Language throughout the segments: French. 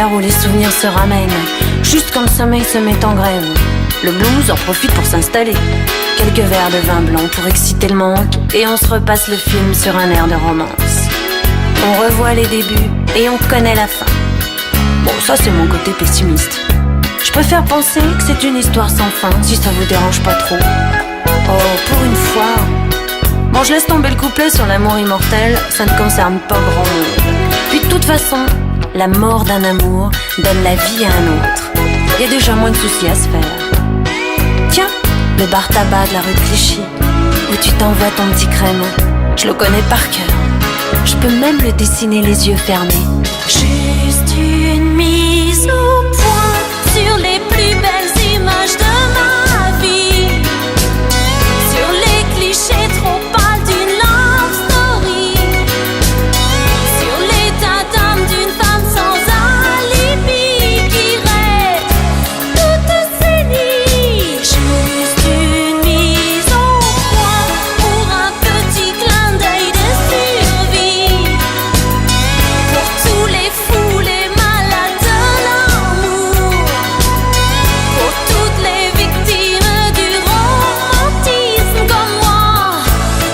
l'heure où les souvenirs se ramènent. Juste quand le sommeil se met en grève, le blues en profite pour s'installer. Quelques verres de vin blanc pour exciter le manque, et on se repasse le film sur un air de romance. On revoit les débuts et on connaît la fin. Bon, ça c'est mon côté pessimiste. Je préfère penser que c'est une histoire sans fin, si ça vous dérange pas trop. Oh, pour une fois. Bon, je laisse tomber le couplet sur l'amour immortel, ça ne concerne pas grand monde. Puis de toute façon, la mort d'un amour donne la vie à un autre. Y a déjà moins de soucis à se faire. Tiens, le bar tabac de la rue de Clichy, où tu t'envoies ton petit crème, je le connais par cœur. Je peux même le dessiner les yeux fermés. Juste une mise au point sur les plus belles images de ma vie, sur les clichés trop pâles d'une love story, sur l'état d'âme d'une femme sans alibi qui reste toute sainie. Juste une mise au point pour un petit clin d'œil de survie, pour tous les fous, les malades de l'amour, pour toutes les victimes du romantisme comme moi.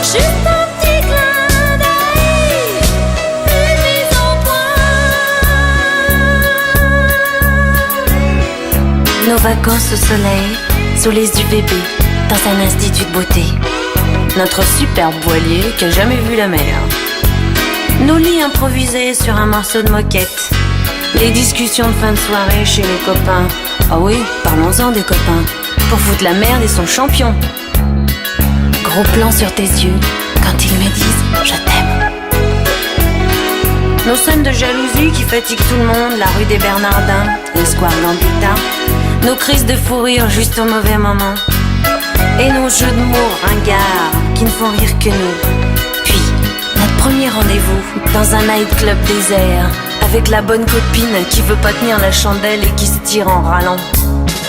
Juste un petit clin d'œil, une mise au point. Nos vacances au soleil, sous les UVB, dans un institut de beauté. Notre superbe voilier qui a jamais vu la mer. Nos lits improvisés sur un morceau de moquette. Les discussions de fin de soirée chez les copains. Ah oui, parlons-en des copains. Pour foutre la merde et son champion. Gros plan sur tes yeux quand ils me disent je t'aime. Nos scènes de jalousie qui fatiguent tout le monde. La rue des Bernardins, le square Gambetta. Nos crises de fou rire juste au mauvais moment. Et nos jeux de mots ringards qui ne font rire que nous. Puis, notre premier rendez-vous dans un nightclub désert, avec la bonne copine qui veut pas tenir la chandelle et qui se tire en râlant.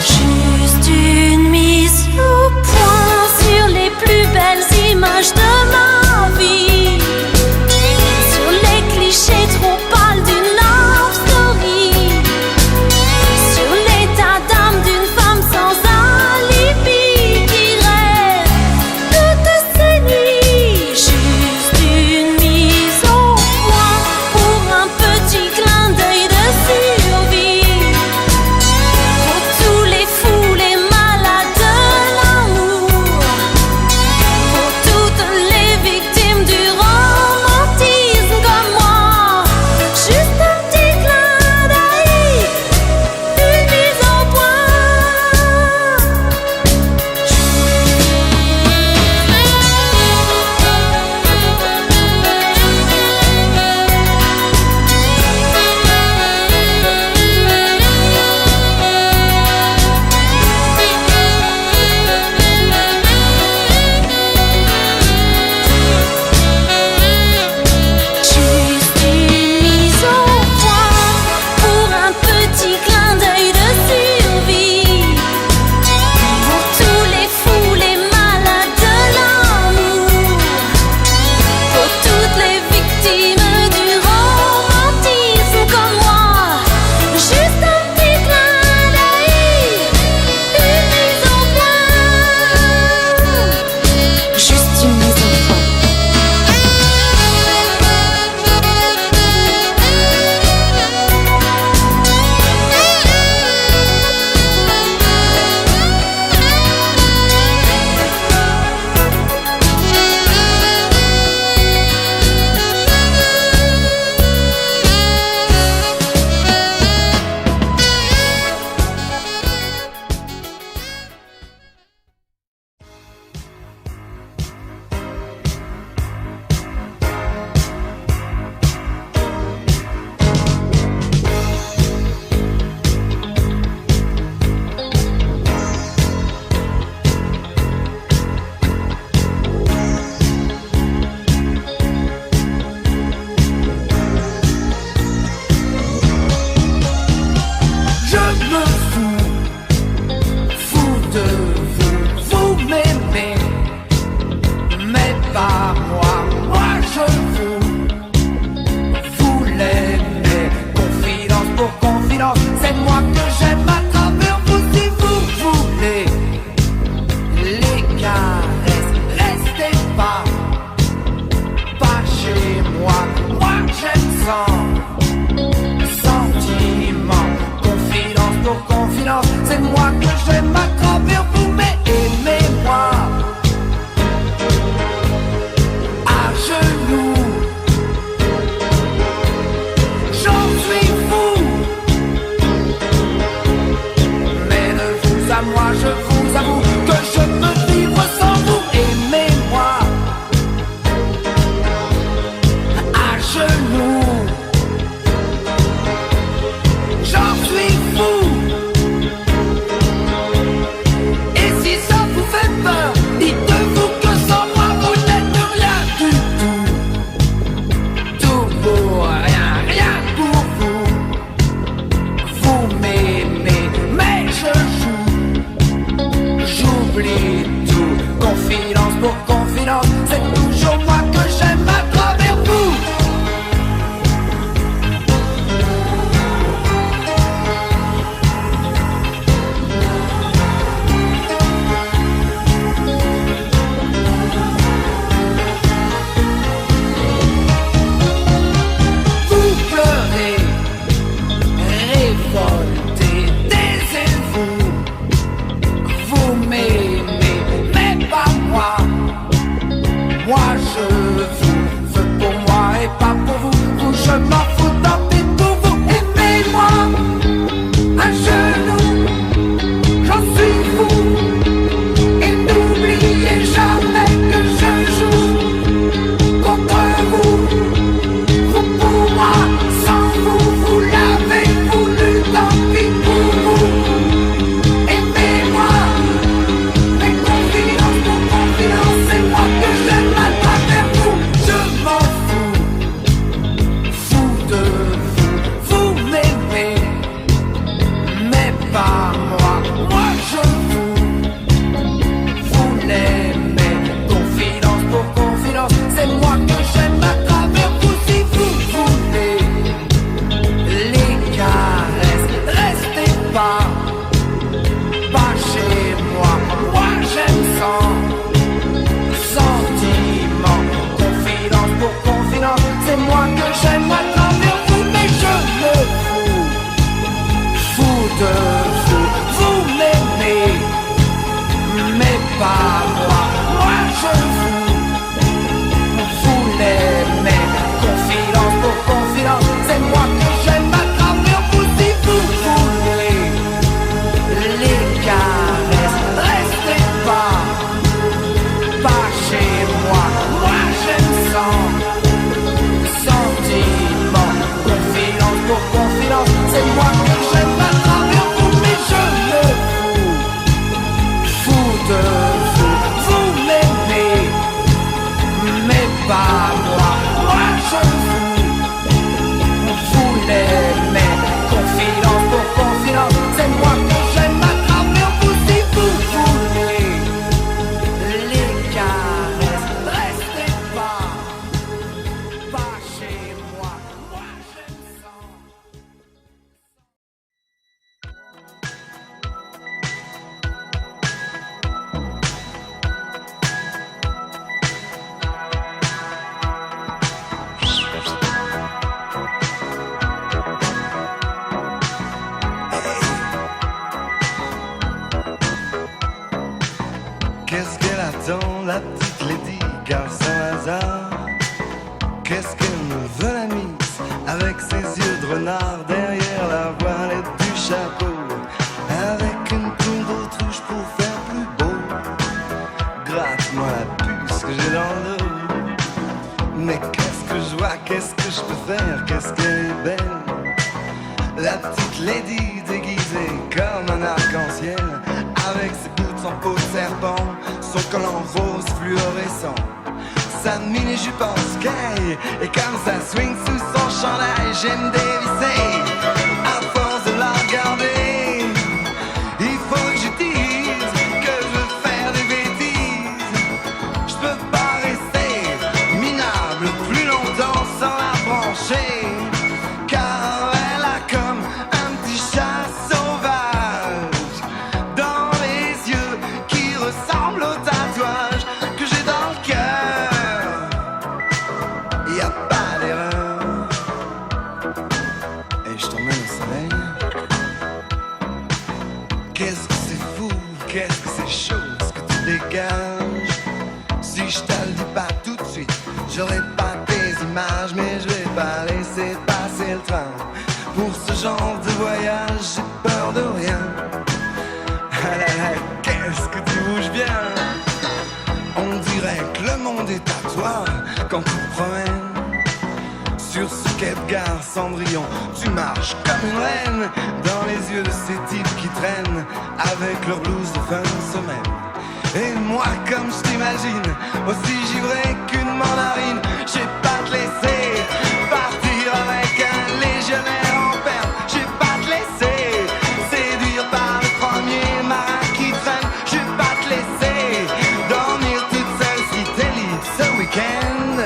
Juste une mise au point sur les plus belles images de ma vie, sur les clichés trop pâles d'une love story, sur l'état d'âme d'une femme sans alibi qui rêve toute sainie. Juste une mise au point pour un petit clin d'œil de survie, pour tous les fous, les malades de l'amour, pour toutes les victimes du romantisme comme moi. c'est moi que j'aime à travers vous, mais aimez-moi à genoux. J'en suis fou, mais de vous à moi je vous avoue que je peux vivre sans vous. Aimez-moi à genoux. J'en suis fou. Et si ça vous fait peur, dites-vous que sans moi vous n'êtes rien du tout. Tout pour rien, rien pour vous. Vous m'aimez, mais je joue. J'oublie tout, confidence pour confidence. C'est toujours moi que j'aime à travers vous. Vous pleurez, révoltez, taisez-vous. Vous m'aimez, mais pas moi. Moi je vous veux pour moi et pas pour vous. Vous je m'en fous, tant pis pour vous. Aimez-moi à genoux. J'en suis fou. Et n'oubliez jamais que je joue contre vous. Vous pour moi, sans vous, vous l'avez voulu, tant pis pour vous. Aimez-moi, mais confidence pour confidence, c'est moi que j'aime à travers vous. Je m'en fous, fou de vous. Vous m'aimez, mais pas moi. Moi je vous l'aimez. Confidence pour confidence, c'est moi que j'aime à travers vous. Si vous voulez les caresses, restez pas chez moi. Moi j'aime sans sentiment. Confidence pour confidence, c'est moi que j'aime à travers vous. Mais je me fous de vous. Vous m'aimez, mais pas moi. Moi je vous l'aimez. Confidence pour confidence, c'est moi que j'aime à travers vous. Si vous voulez les caresses, restez pas chez moi. Moi j'aime sans sentiment. Confidence pour confidence, c'est moi que j'aime à travers vous. Mais je me fous de vous. Vous m'aimez, mais pas moi. Moi je vous l'aimez. Confidence pour confidence, c'est moi que j'aime à travers vous. Si vous voulez les caresses, restez pas chez moi. Moi j'aime sans. Qu'est-ce qu'elle attend, la petite lady, car sans hasard? Qu'est-ce qu'elle me veut la mise, avec ses yeux de renard derrière la voilette du chapeau, avec une plume d'autruche pour faire plus beau? Gratte-moi la puce que j'ai dans le dos. Mais qu'est-ce que je vois, qu'est-ce que je peux faire, qu'est-ce qu'elle est belle, la petite lady déguisée comme un arc-en-ciel, avec ses boots en peau de serpent, son collant rose fluorescent, sa mini-jupe en sky, et comme ça swing sous son chandail, j'aime dévisser. À force de la regarder, il faut que je dise que je veux faire des bêtises. Je peux pas rester minable plus longtemps sans la brancher, car elle a comme un petit chat sauvage dans les yeux qui ressemblent au tatouage que j'ai dans le cœur. Y a pas d'erreur. qu'est-ce que c'est chaud ce que tu dégages. Si je te le dis pas tout de suite, j'aurai pas tes images, mais je vais pas laisser passer le train. Pour ce genre de voyage, j'ai peur de rien. Ah là là, qu'est-ce que tu bouges bien. On dirait que le monde est à toi quand tu te promènes. Sur ce quai de gare Cendrillon, tu marches comme une reine dans les yeux de ces types qui traînent avec leur blouse de fin de semaine. Et moi, comme je t'imagine, aussi givré qu'une mandarine, je vais pas te laisser partir avec un légionnaire en perme. Je vais pas te laisser séduire par le premier marin qui traîne. Je vais pas te laisser dormir toute seule si t'es libre ce week-end.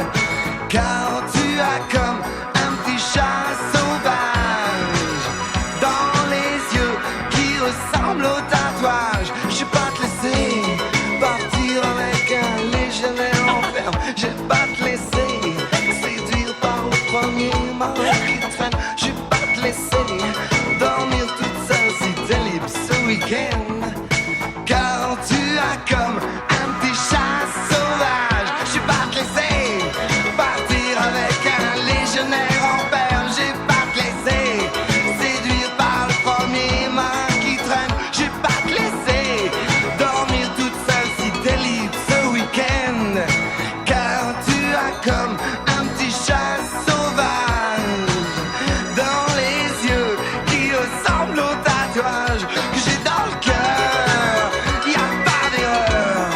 Car tu as comme un petit chat sauvage dans les yeux qui ressemblent au tatouage. Je vais pas te laisser partir avec un légionnaire en ferme. Je vais pas te laisser séduire par le premier marin qui traîne. Je vais pas te laisser dormir toute seule si t'es libre ce week-end. Car tu as comme un petit chat sauvage. Je vais pas te laisser partir avec un légionnaire en perme. Je vais pas te laisser séduire par le premier marin qui traîne. Je vais pas te laisser dormir toute seule si t'es libre ce week-end. Car tu as comme un petit chat sauvage dans les yeux qui ressemblent au tatouage que j'ai dans le cœur. Y a pas d'erreur.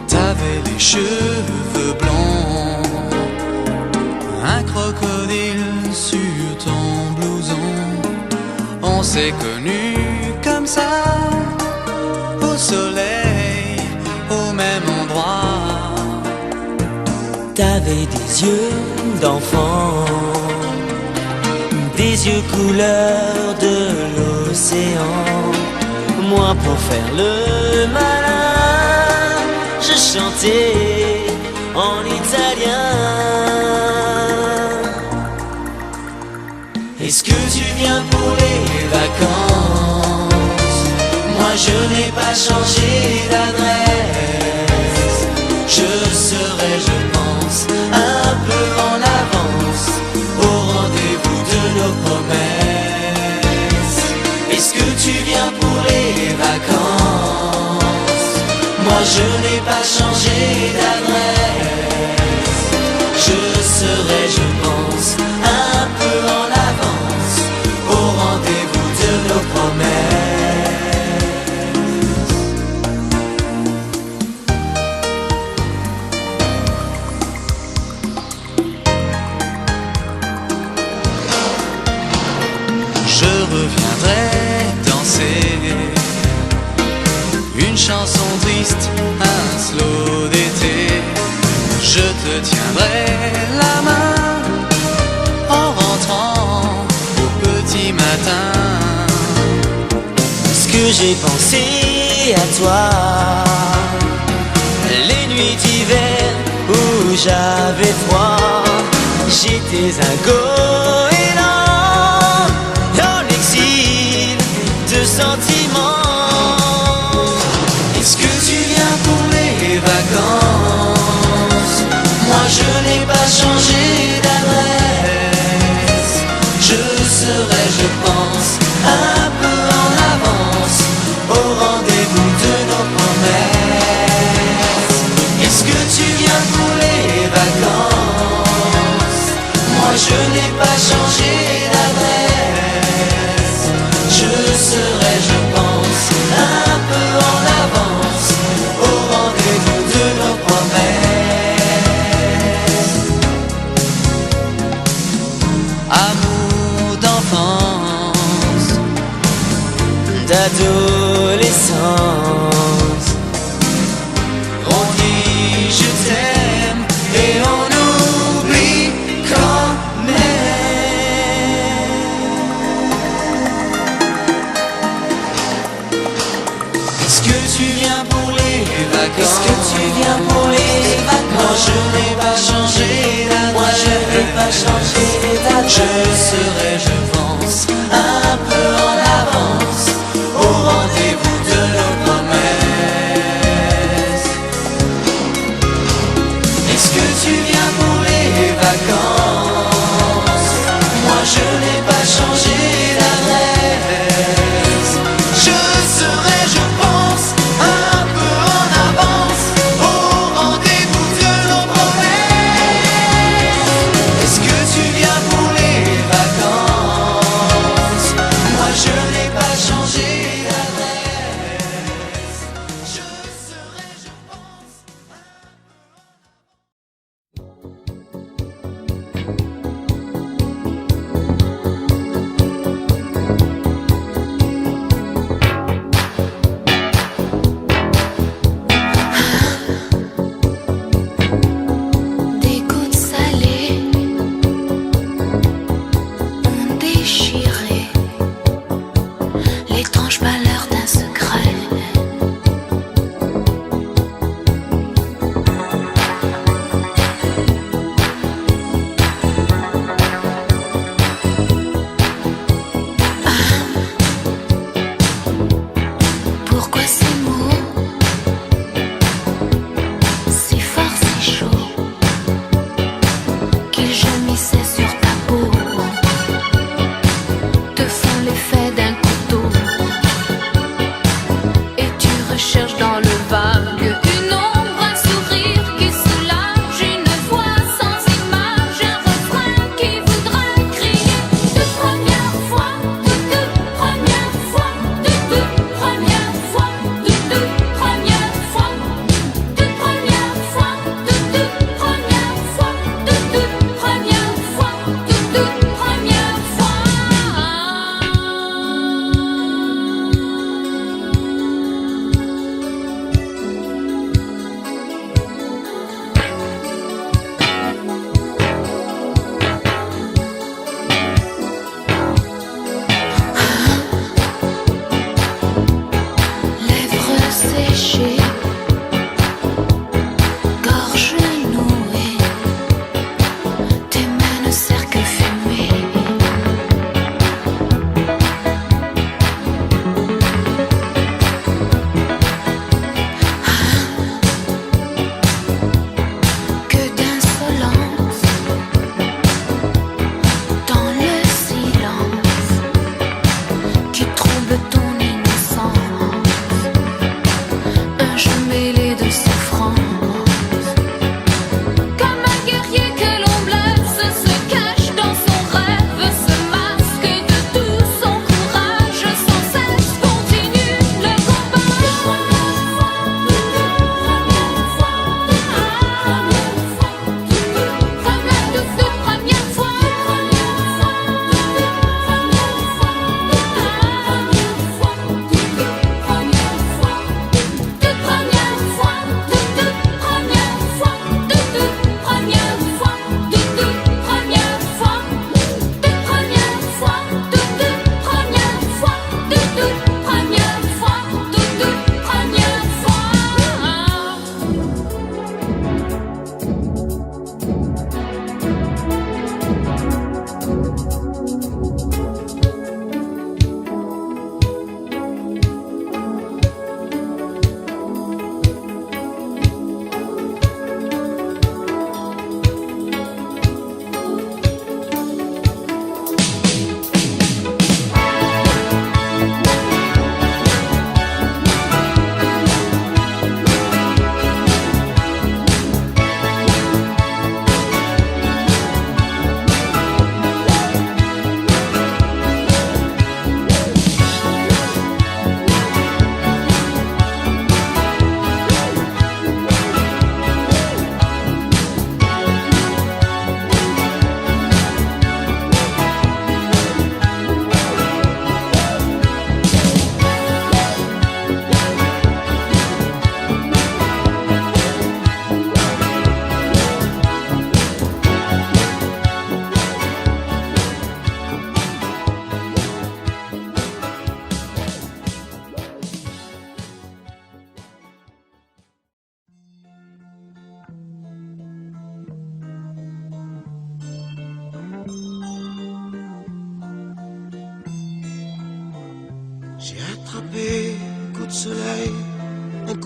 T'avais les cheveux blancs, un crocodile sur ton blouson. On s'est connus comme ça, au soleil, au même endroit. T'avais des yeux d'enfant, des yeux couleur de l'océan. Moi pour faire le malin, je chantais en italien. Est-ce que tu viens pour les vacances? Moi je n'ai pas changé d'adresse. Je serai, je pense, un peu en avance au rendez-vous de nos promesses. Est-ce que tu viens pour les vacances? Moi je n'ai pas changé d'adresse. Je serai, je pense, un peu en avance au rendez-vous de nos promesses. Je reviendrai danser une chanson triste, un slow d'été. Je te tiendrai la main en rentrant au petit matin. Ce que j'ai pensé à toi, les nuits d'hiver où j'avais froid, j'étais un goéland dans l'exil de sentiments. Est-ce que tu viens pour les vacances? Moi je n'ai pas changé d'adresse. Je serai, je pense, un peu en avance au rendez-vous de nos promesses. Est-ce que tu viens pour les vacances? Moi je n'ai pas changé d'adresse. Je serai, je pense, je n'ai pas changé d'adresse. Moi je n'ai pas changé d'adresse. Je serai, je pense, un peu en avance au rendez-vous de nos promesses. Est-ce que tu viens pour les vacances? Moi je n'ai pas changé d'adresse. Je serai, je pense, un peu en avance au rendez-vous de nos promesses. Est-ce que tu viens pour les vacances? Moi je n'ai pas changé d'adresse. Je serai, je pense, un peu en avance.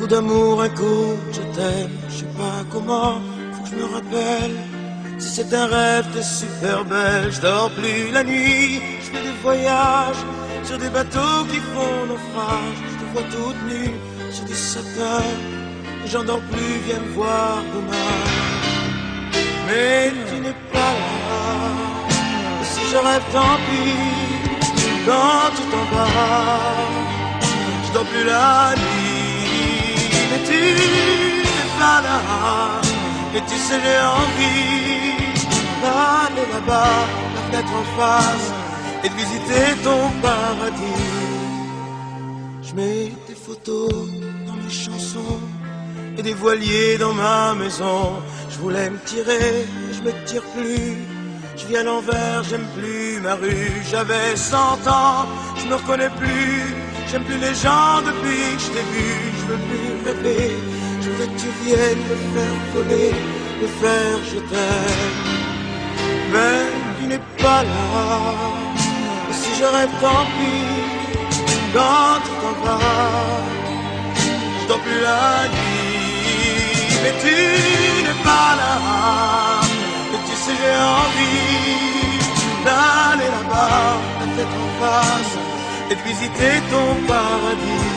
coup d'amour, un coup je t'aime. Je sais pas comment, faut que je me rappelle. Si c'est un rêve, t'es super belle. Je dors plus la nuit, je fais des voyages sur des bateaux qui font naufrage. Je te vois toute nue sur du satin. Et j'en dors plus, viens me voir demain. Mais tu n'es pas là. Et si je rêve, tant pis. Quand tout en va, je dors plus la nuit. Mais tu n'es pas là. Et tu sais, j'ai envie d'aller là-bas, la fenêtre en face, et de visiter ton paradis. Je mets des photos dans mes chansons et des voiliers dans ma maison. Je voulais me tirer, mais je me tire plus. Je vis à l'envers, j'aime plus ma rue. J'avais 100 ans, je me reconnais plus. J'aime plus les gens depuis que je t'ai vu. Je veux plus rêver, je voudrais que tu viennes me faire voler, me faire je t'aime. Mais tu n'es pas là. Et si je rêve, tant pis. Quand tout en va, je dors plus la nuit. Mais tu n'es pas là. Et tu sais, j'ai envie d'aller là-bas, la tête en face, et de visiter ton paradis.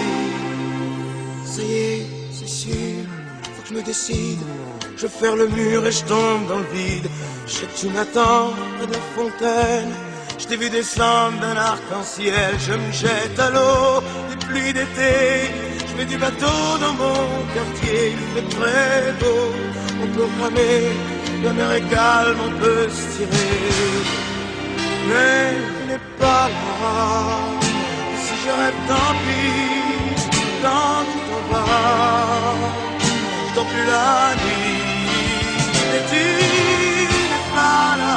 Ça y est, c'est sûr, faut que je me décide. Je vais faire le mur et je tombe dans le vide. Je sais que tu m'attends près de la fontaine. Je t'ai vu descendre d'un arc-en-ciel. Je me jette à l'eau des pluies d'été. Je fais du bateau dans mon quartier. Il fait très beau, on peut ramer. La mer est calme, on peut se tirer. Mais tu n'es pas là. Et si je rêve, tant pis. Quand tout en va, je dors plus la nuit. Mais tu n'es pas là.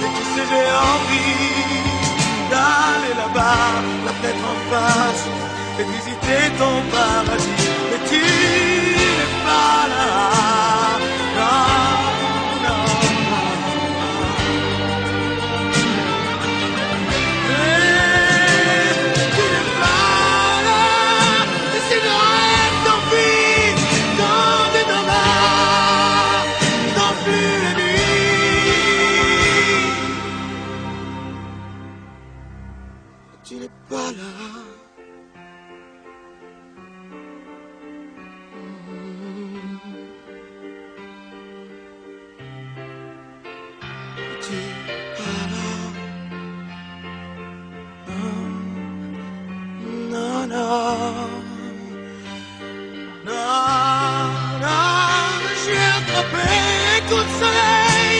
Et tu sais, j'ai envie d'aller là-bas, la fenêtre en face, et de visiter ton paradis. Mais tu n'es pas là. Tu n'es pas là. Tu n'es pas là. Non, non, non, non. J'ai attrapé un coup de soleil,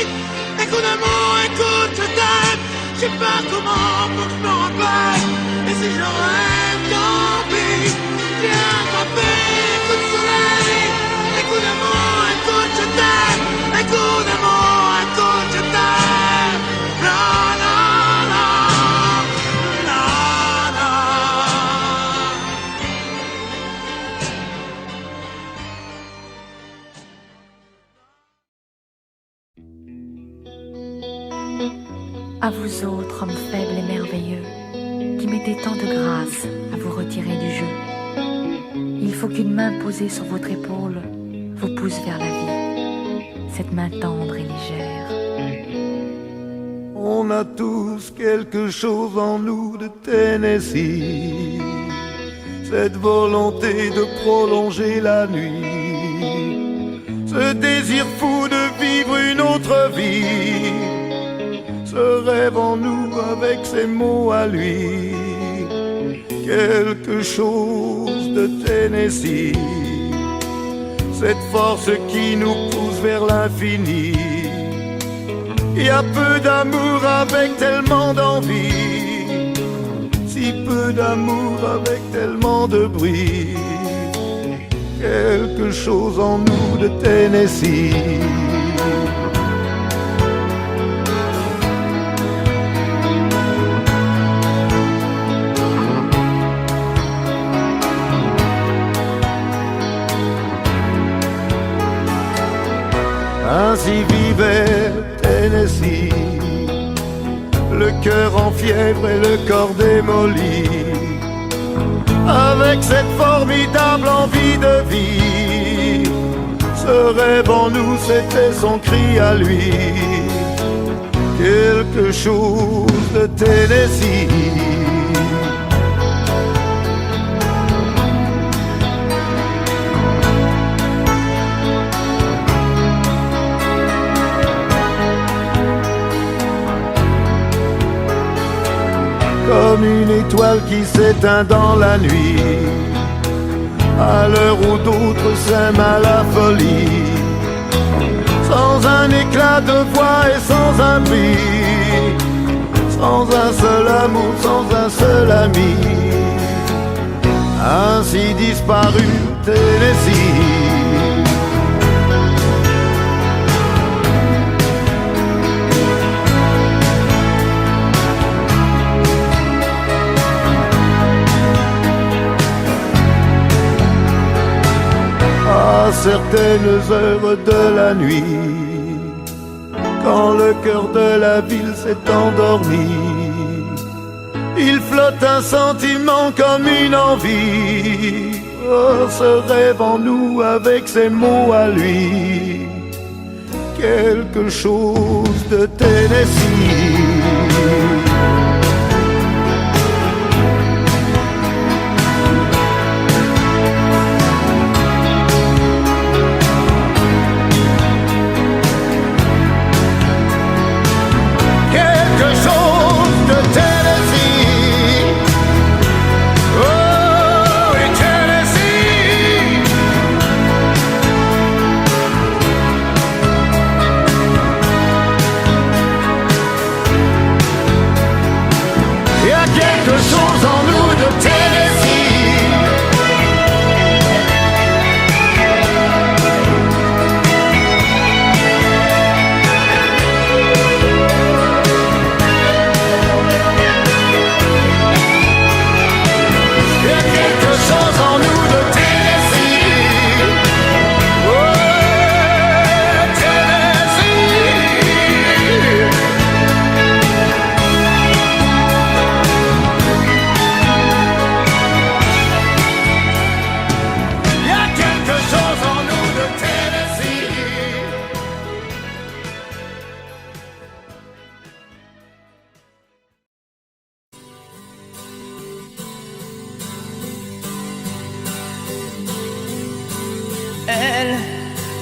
un coup d'amour, un coup de tête. Je sais pas comment pour que je me rappelle. Et si je rêve, tant pis. J'ai attrapé un coup de soleil, un coup d'amour, un coup de t'aime, un coup d'amour, un coup de t'aime. Non, non, non, non, non. À vous autres, hommes faibles et merveilleux, qui mettez tant de grâce à vous retirer du jeu. Il faut qu'une main posée sur votre épaule vous pousse vers la vie, cette main tendre et légère. On a tous quelque chose en nous de Tennessee, cette volonté de prolonger la nuit, ce désir fou de vivre une autre vie, ce rêve en nous avec ses mots à lui, quelque chose de Tennessee, cette force qui nous pousse vers l'infini. Il y a peu d'amour avec tellement d'envie, si peu d'amour avec tellement de bruit, quelque chose en nous de Tennessee. Ainsi vivait Tennessee, le cœur en fièvre et le corps démoli, avec cette formidable envie de vivre. Ce rêve en nous, c'était son cri à lui, quelque chose de Tennessee. Comme une étoile qui s'éteint dans la nuit, à l'heure où d'autres s'aiment à la folie, sans un éclat de voix et sans un prix, sans un seul amour, sans un seul ami, ainsi disparu Tennessee. À certaines heures de la nuit, quand le cœur de la ville s'est endormi, il flotte un sentiment comme une envie. Oh, ce rêve en nous avec ses mots à lui, quelque chose de Tennessee. Elle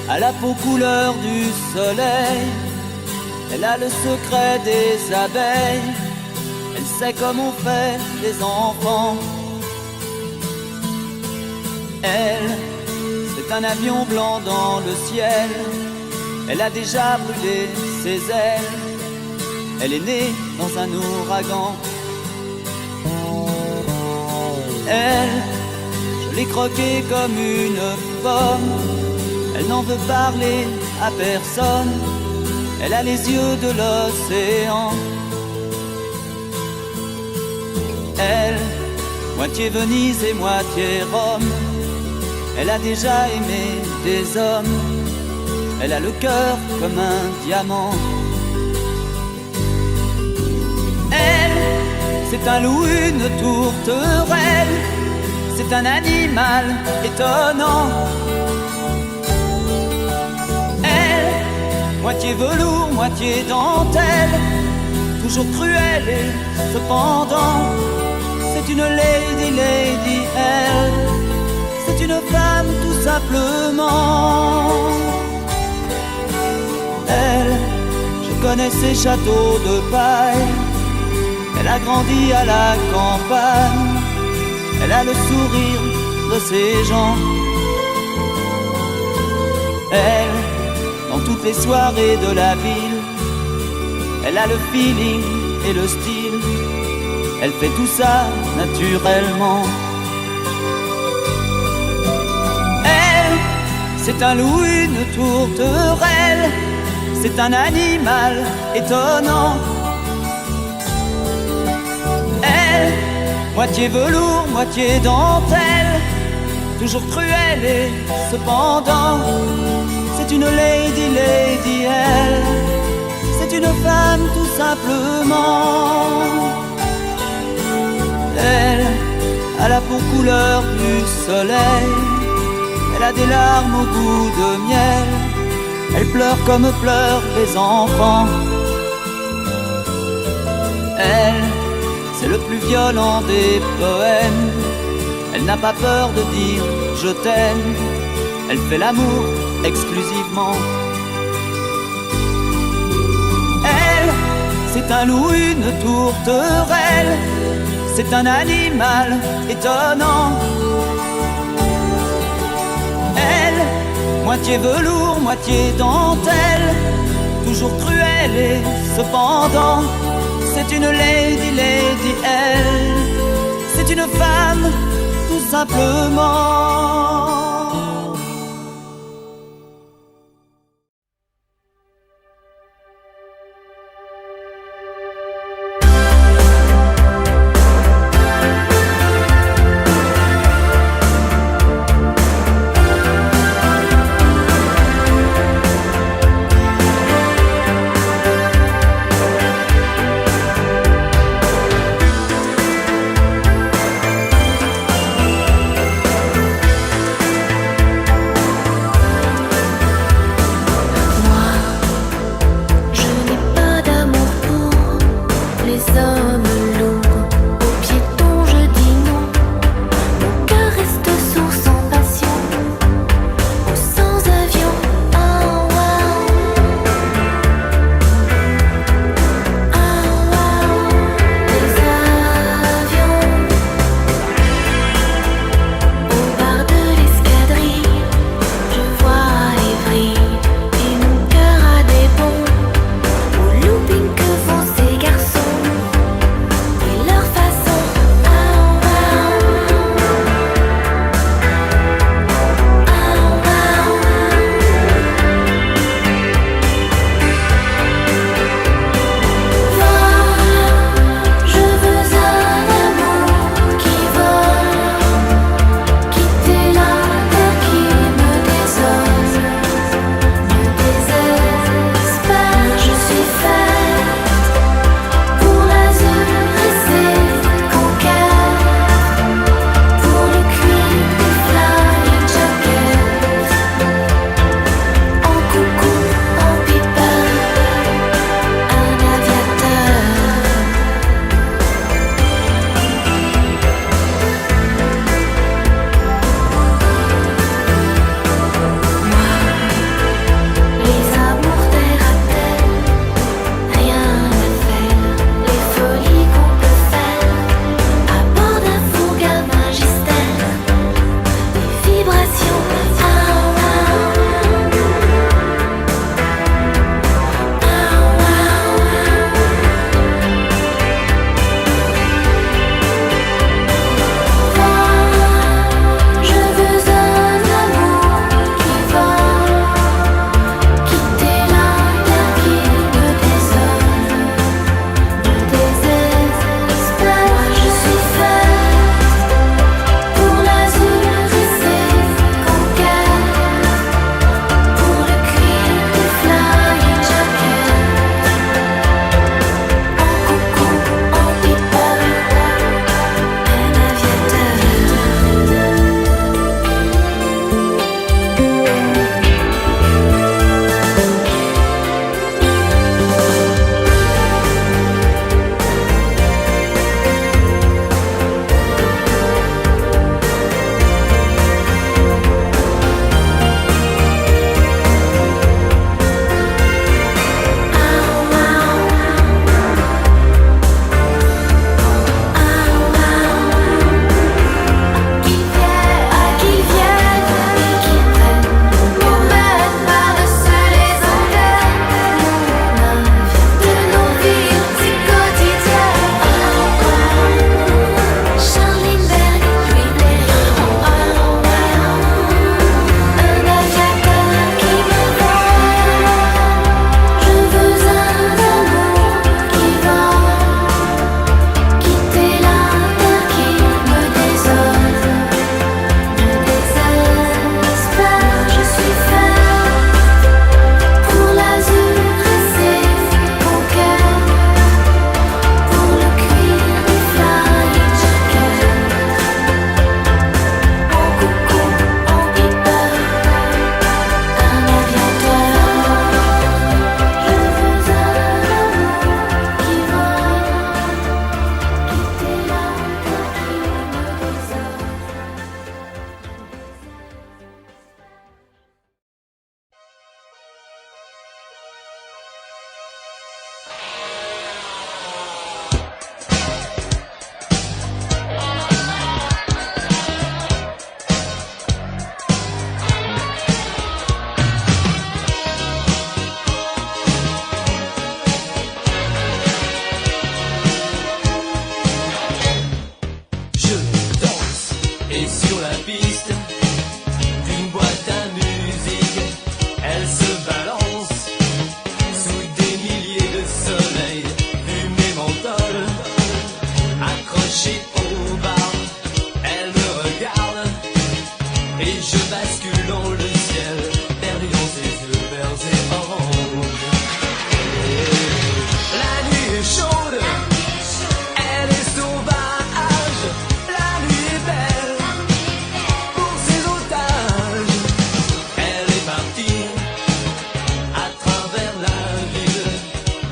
a la peau couleur du soleil, elle a le secret des abeilles, elle sait comme on fait les enfants. Elle, c'est un avion blanc dans le ciel, elle a déjà brûlé ses ailes, elle est née dans un ouragan. Elle, je l'ai croquée comme une pomme, elle n'en veut parler à personne, elle a les yeux de l'océan. Elle, moitié Venise et moitié Rome, elle a déjà aimé des hommes, elle a le cœur comme un diamant. Elle, c'est un loup, une tourterelle, c'est un animal étonnant. Elle, moitié velours, moitié dentelle, toujours cruelle et cependant, c'est une lady, lady, elle, c'est une femme tout simplement. Elle, je connais ses châteaux de paille, elle a grandi à la campagne, elle a le sourire de ses gens. Elle, dans toutes les soirées de la ville, elle a le feeling et le style, elle fait tout ça naturellement. Elle, c'est un loup, une tourterelle, c'est un animal étonnant. Elle, moitié velours, moitié dentelle, toujours cruelle et cependant, c'est une lady, lady, elle, c'est une femme tout simplement. Elle a a la peau couleur du soleil, elle a des larmes au goût de miel, elle pleure comme pleurent les enfants. Elle, c'est le plus violent des poèmes, elle n'a pas peur de dire je t'aime, elle fait l'amour exclusivement. Elle, c'est un loup, une tourterelle, c'est un animal étonnant. Elle, moitié velours, moitié dentelle, toujours cruelle et cependant, c'est une lady, lady, elle, c'est une femme, tout simplement.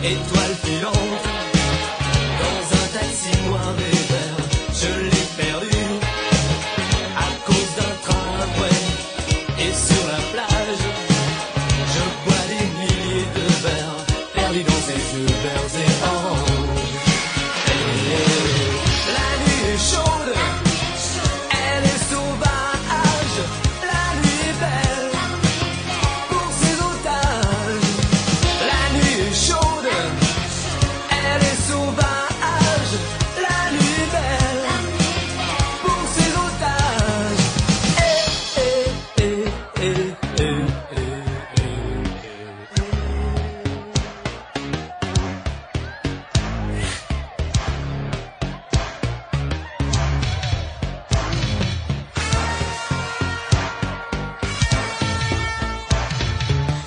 étoile filante, dans un taxi noir et vert, je l'ai perdu à cause d'un tramway. Et sur la plage, je bois des milliers de verres, perdus dans ses yeux verts et oranges. La nuit est chaude, elle est sauvage, la nuit est belle pour ses otages. La nuit est chaude, elle est sauvage, la nuit est belle pour ses otages.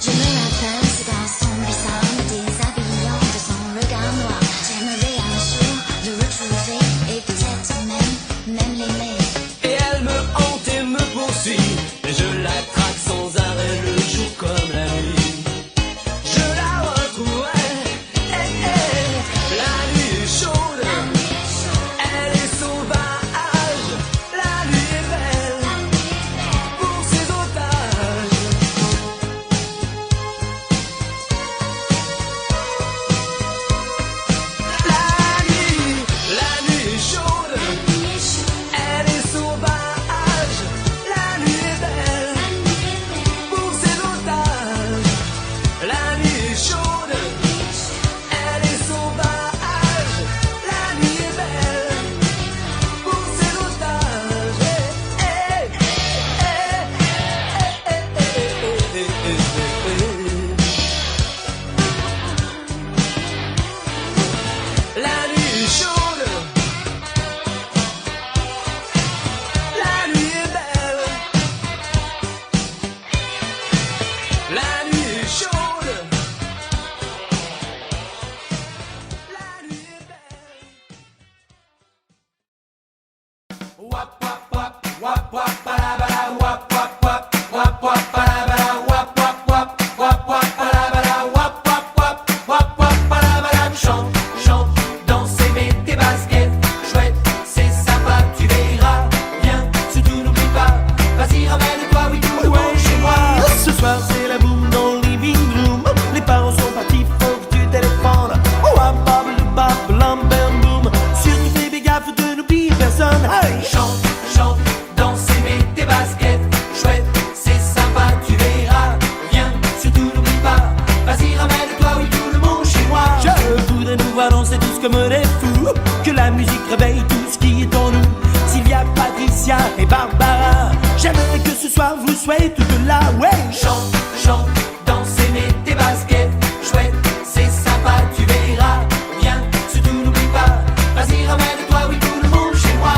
Je me rappelle ce garçon bizarre me déshabillant de son regard noir. J'aimerais un jour le retrouver et peut-être même l'aimer. Et elle me hante et me poursuit, et je la traque sans arrêt le jour comme la nuit. Je la retrouverai, la nuit est chaude, elle est sauvage, la nuit est belle pour ses otages. La nuit est chaude, elle est sauvage, la nuit est belle pour ses otages. La nuit est chaude, elle est sauvage, la nuit est belle pour ses otages. La nuit est chaude, la nuit est belle. La nuit est chaude, la nuit est belle. Wap wap wap wap wap balabala wap wap wap wap wap balabala wap wap wap wap wap balabala wap wap wap wap wap balabala. Chante, chante, danse et mets tes baskets. Chouette, c'est sympa, tu verras. Viens, surtout n'oublie pas. Vas-y, ramène-toi, oui, tout le monde chez moi. Ce soir c'est la boum dans le living room. Les parents sont partis, faut que tu téléphones. Oh, ah, bable, bable, lam, bam, boum. Surtout fais des gaffes de n'oublier personne. Hey! Chante, chante, danse et mets tes baskets. Chouette, c'est sympa, tu verras. Viens, surtout n'oublie pas. Vas-y, ramène-toi, oui, tout le monde chez moi. Je voudrais nous voir danser tous comme des fous. Que la musique réveille tout ce qui est en nous. Sylvia, Patricia et Barbara. J'aimerais que ce soir vous soyez toutes là, ouais. Chante, chante, danse et mets tes baskets. Chouette, c'est sympa, tu verras. Viens, surtout n'oublie pas. Vas-y, ramène-toi, oui, tout le monde chez moi.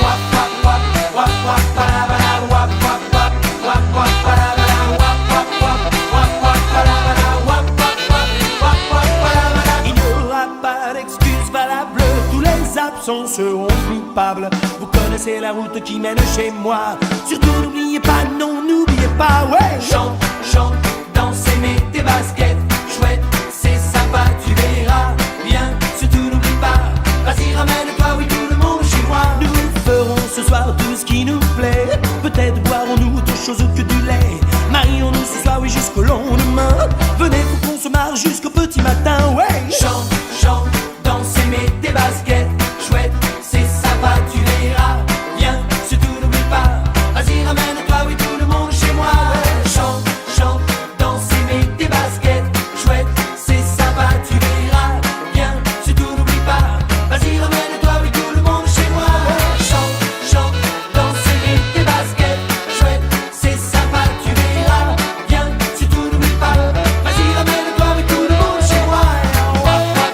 Wap, wap, wap, wap, wap, balabala, wap, wap, wap, wap, wap, balabala, wap, wap, wap, wap, wap, balabala, wap, wap, wap, wap, wap, balabala. Il n'y aura pas d'excuses valables. Tous les absents seront coupables. Vous connaissez la route qui mène chez moi. Surtout n'oubliez pas, non, n'oubliez pas, ouais. Chante, chante, danse et mets tes baskets. Chouette, c'est sympa, tu verras. Viens, surtout n'oublie pas. Vas-y, ramène-toi, oui, tout le monde chez moi. Nous ferons ce soir tout ce qui nous plaît. Peut-être boirons-nous autre chose que du lait. Marions-nous ce soir, oui, jusqu'au lendemain. Venez, faut qu'on se marre jusqu'au petit matin, ouais. Chante, chante, danse et mets tes baskets. Chouette, c'est sympa, tu verras. Viens, surtout n'oublie pas. Vas-y, ramène-toi, oui, tout le monde chez moi. Chante, chante, danse et mets tes baskets. Chouette, c'est sympa, tu verras. Viens, surtout n'oublie pas. Vas-y, ramène-toi, oui, tout le monde chez moi. Chante, chante, danse et mets tes baskets. Chouette, c'est sympa, tu verras. Viens, surtout n'oublie pas. Vas-y, ramène-toi, oui, tout le monde chez moi. Wap, wap,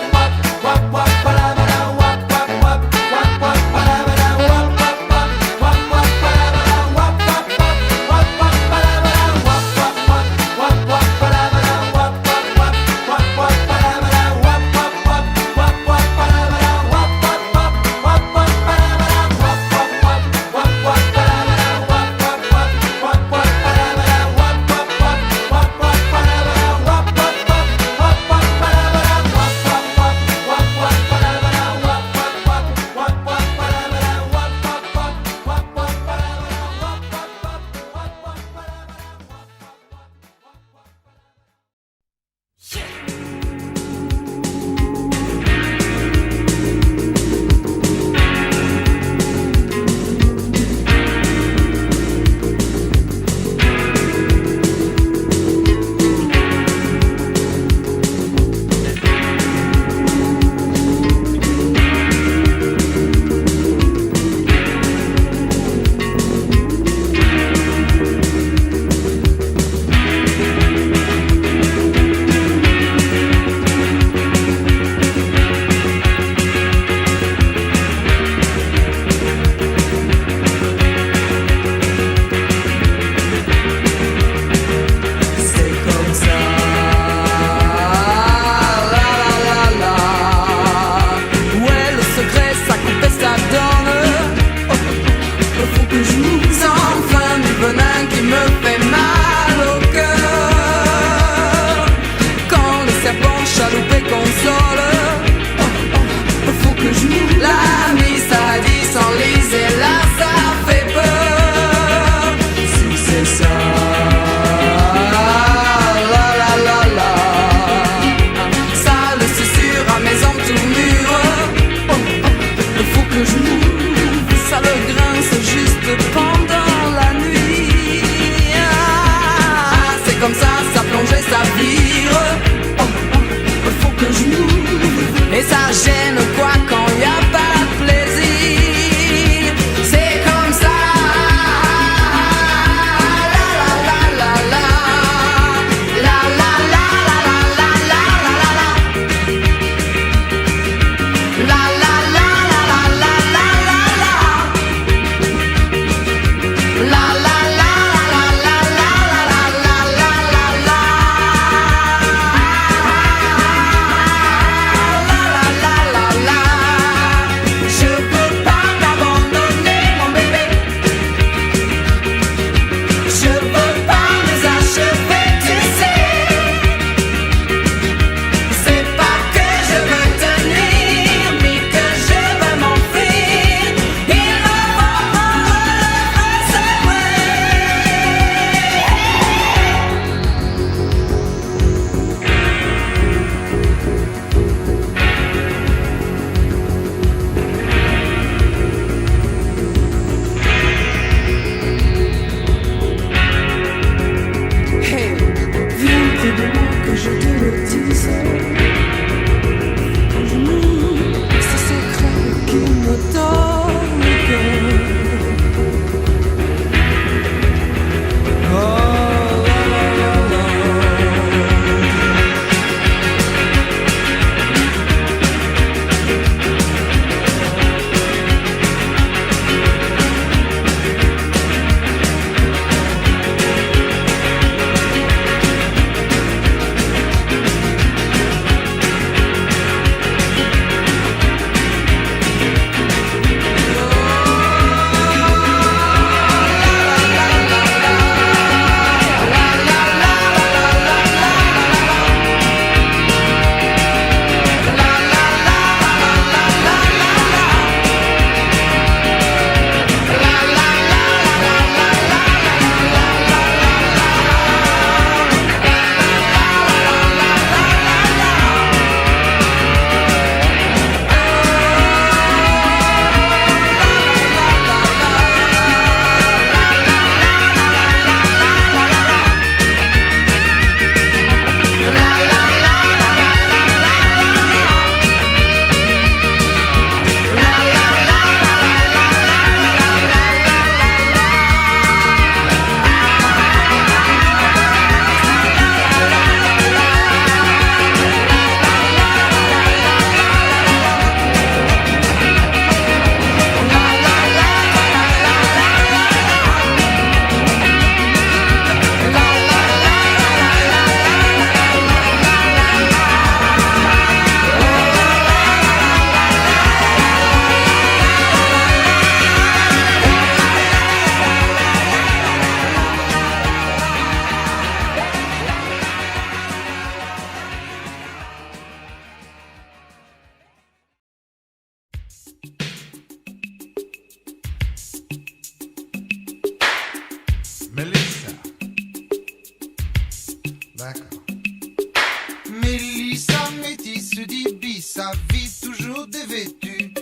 Mélissa métisse d'Ibissa vit toujours dévêtue.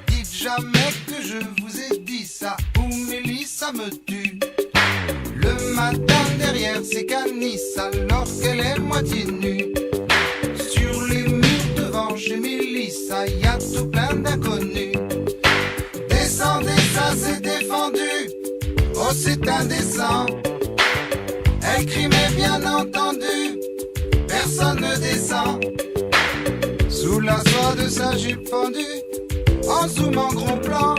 Dites jamais que je vous ai dit ça, ou Mélissa me tue. Le matin derrière ses canisses, alors qu'elle est moitié nue. Sur les murs devant chez Mélissa, y a tout plein d'inconnus. Descendez, ça c'est défendu. Oh c'est indécent. Elle crie mais bien entendu, personne ne descend. Sous la soie de sa jupe fendue, en zoom en gros plan,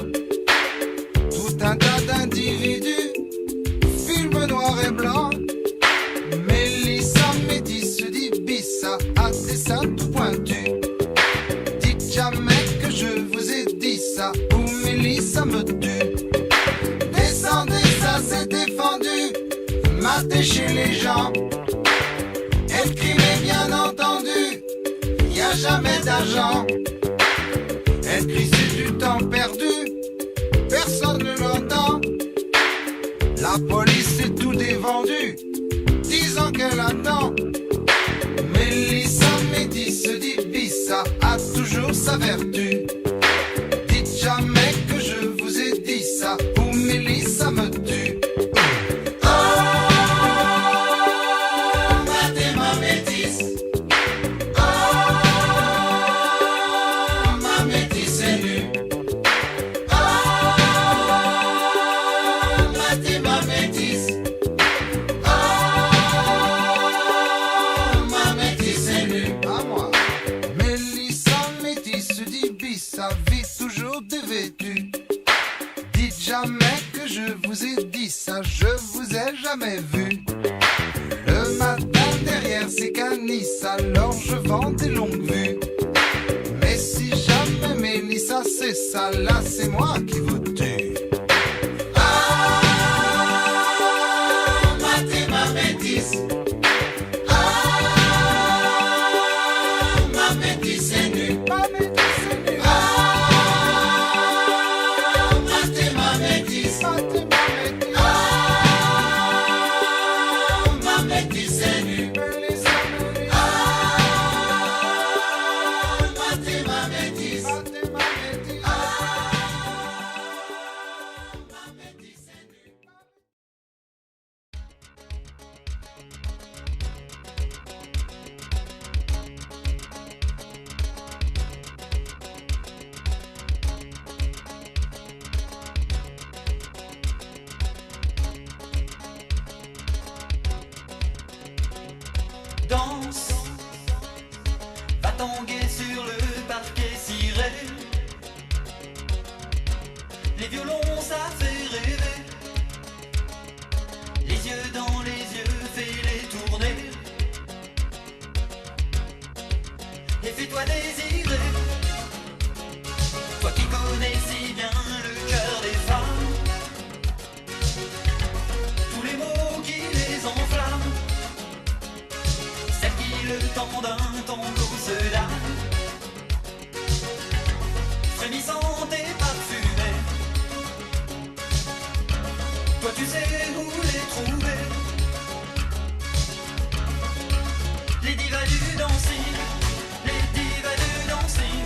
tout un tas d'individus, film noir et blanc. Mélissa métisse d'Ibissa a des seins tout pointus. Dites jamais que je vous ai dit ça, ou Mélissa me tue. Descendez, ça c'est défendu, matez chez les gens. Elle crie mais bien entendu, y a jamais d'argent. Elle crie c'est du temps perdu, personne ne l'entend. La police est tout dévendu, disant qu'elle attend. Mélissa métisse d'Ibissa a toujours sa vertu. Dites jamais que je vous ai dit ça, ou Mélissa me tue. Je vous ai jamais vu. Le matin derrière ces canisses, alors je vends des longues vues. Mais si jamais Mélissa c'est ça, là c'est moi qui vous tue. Ah, matez ma métisse. Ah, ma métisse est nue. Ma métisse est nue. Ah, matez ma métisse. Matez ma métisse. Danse, va tanguer sur le parquet ciré. Les violons ça fait rêver. Les yeux dans les yeux, fais-les tourner. Et fais-toi désirer. Toi qui connais si bien le cœur des femmes, tous les mots qui les enflamment, le temps d'un tango se lave, frémissante et parfumée. Toi tu sais où les trouver. Les divas du dancing, les divas du dancing,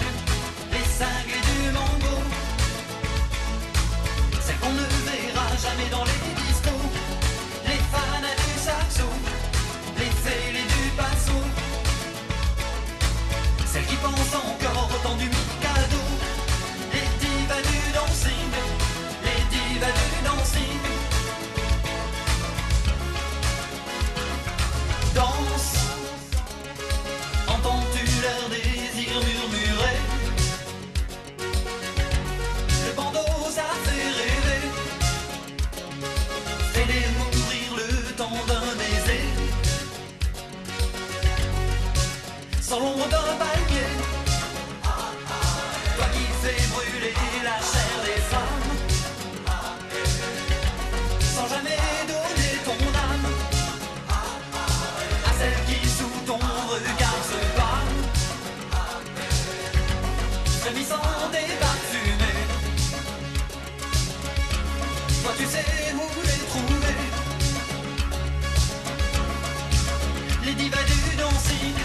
les cinglés du mango, celles qu'on ne verra jamais dans les discos, les fans du saxo, les fêlés du passo, celles qui pensent encore au temps du Mikado. Les divas du dancing, les divas du dancing. Danse, entends-tu leur désir murmurer? Le bandeau ça fait rêver, fais-les mourir le temps d'un baiser. Sans l'ombre d'un palmier, toi qui fais brûler la chair des femmes, sans jamais donner ton âme à celle qui sous ton regard se pâme, frémissante et parfumée. Toi tu sais où les trouver. Les divas du dancing,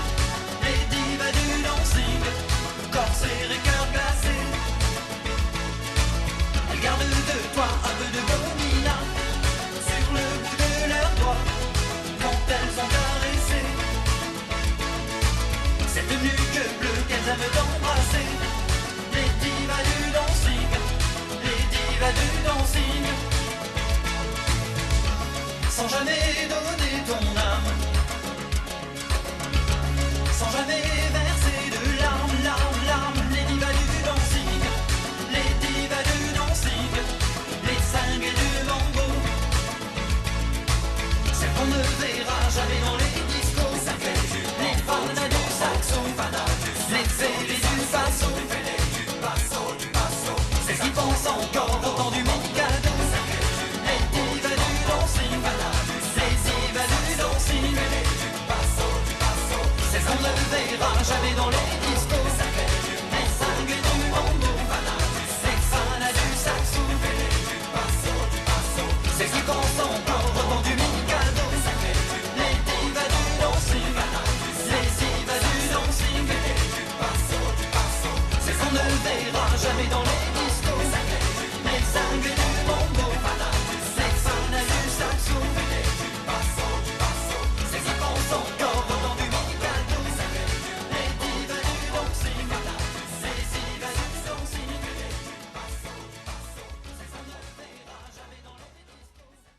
devenues que bleues, qu'elles aiment d'embrasser. Les divas du dancing, les divas du dancing. Sans jamais donner ton âme, sans jamais verser de larmes, larmes, larmes. Les divas du dancing, les divas du dancing, les cinglés du mambo. Celles qu'on ne verra jamais dans les discos, les fanas du saxo, les fêlés du basso, celles qui pensent encore au temps du Mikado. Les divas du dancing, les divas du dancing, celles qu'on ne verra jamais dans les discos, les cinglés du mambo, les fanas du saxo, celles qui pensent encore au temps du Mikado. Les divas du dancing, les divas du dancing, celles qu'on ne verra jamais dans les discos, les cinglés du mambo, les fanas du saxo, celles qui pensent encore au temps du Mikado. Les divas du dancing, les divas du dancing, celles qu'on ne verra jamais dans les discos.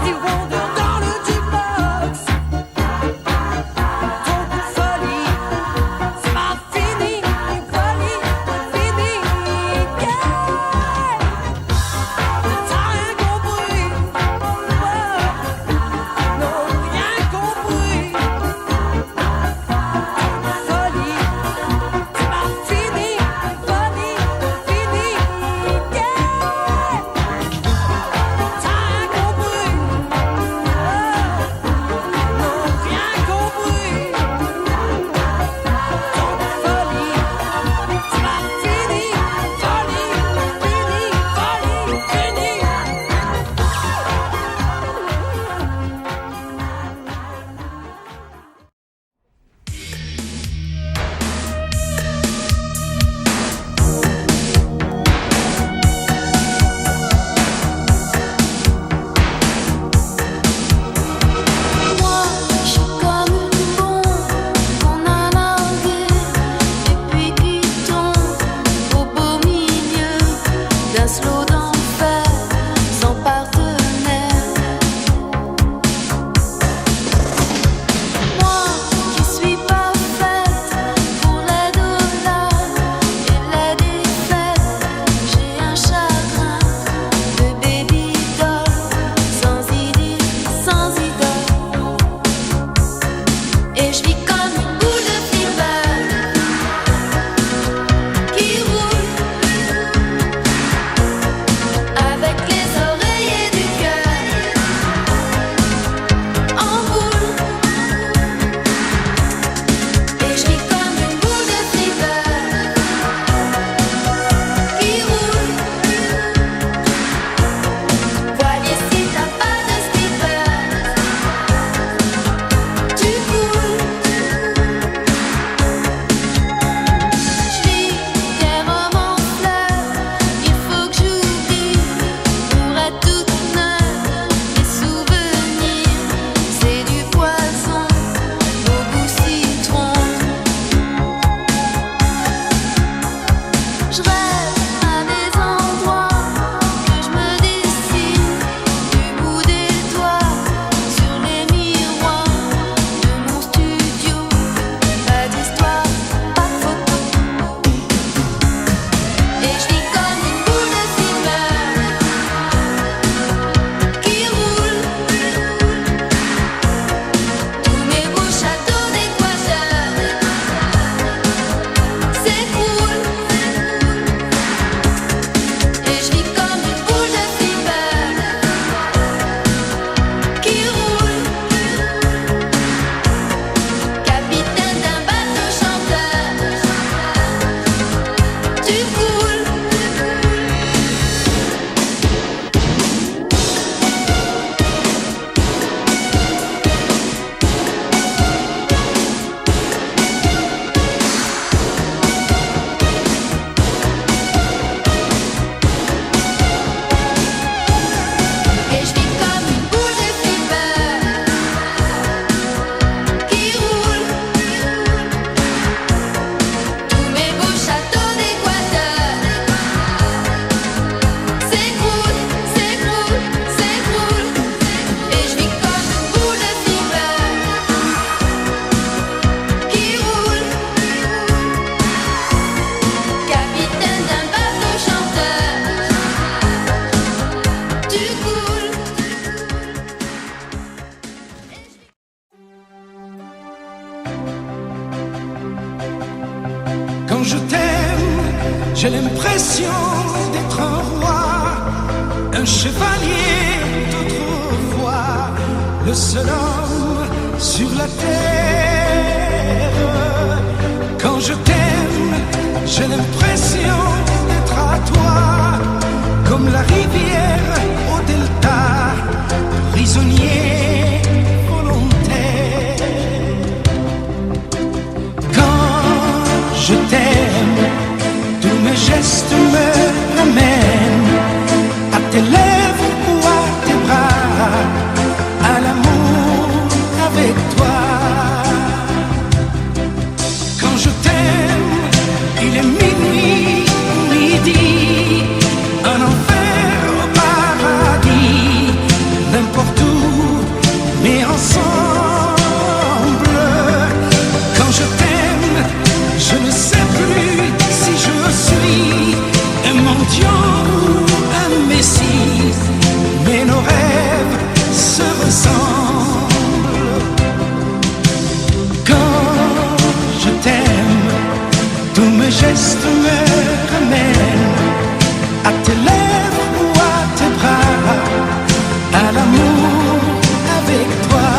Stevie Wonder l'impression d'être un roi, un chevalier d'autrefois, le seul homme sur la terre. Quand je t'aime, j'ai l'impression d'être à toi, comme la rivière au delta, prisonnier volontaire. Quand je t'aime, tous mes gestes me ramènent à tes lèvres ou à tes bras, à l'amour avec toi. Quand je t'aime, il est minuit, midi, un enfer au paradis, n'importe où, mais ensemble. Quand je t'aime, je ne sais plus si je suis un mendiant ou un messie, mais nos rêves se ressemblent. Quand je t'aime, tous mes gestes me ramènent à tes lèvres ou à tes bras, à l'amour avec toi.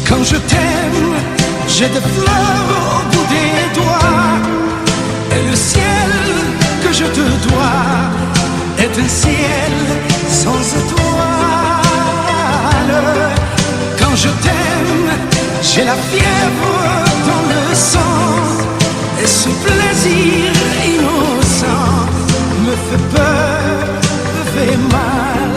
Quand je t'aime, j'ai des fleurs au bout des doigts, et le ciel que je te dois est un ciel sans étoiles. Quand je t'aime, j'ai la fièvre dans le sang, et ce plaisir innocent me fait peur, me fait mal.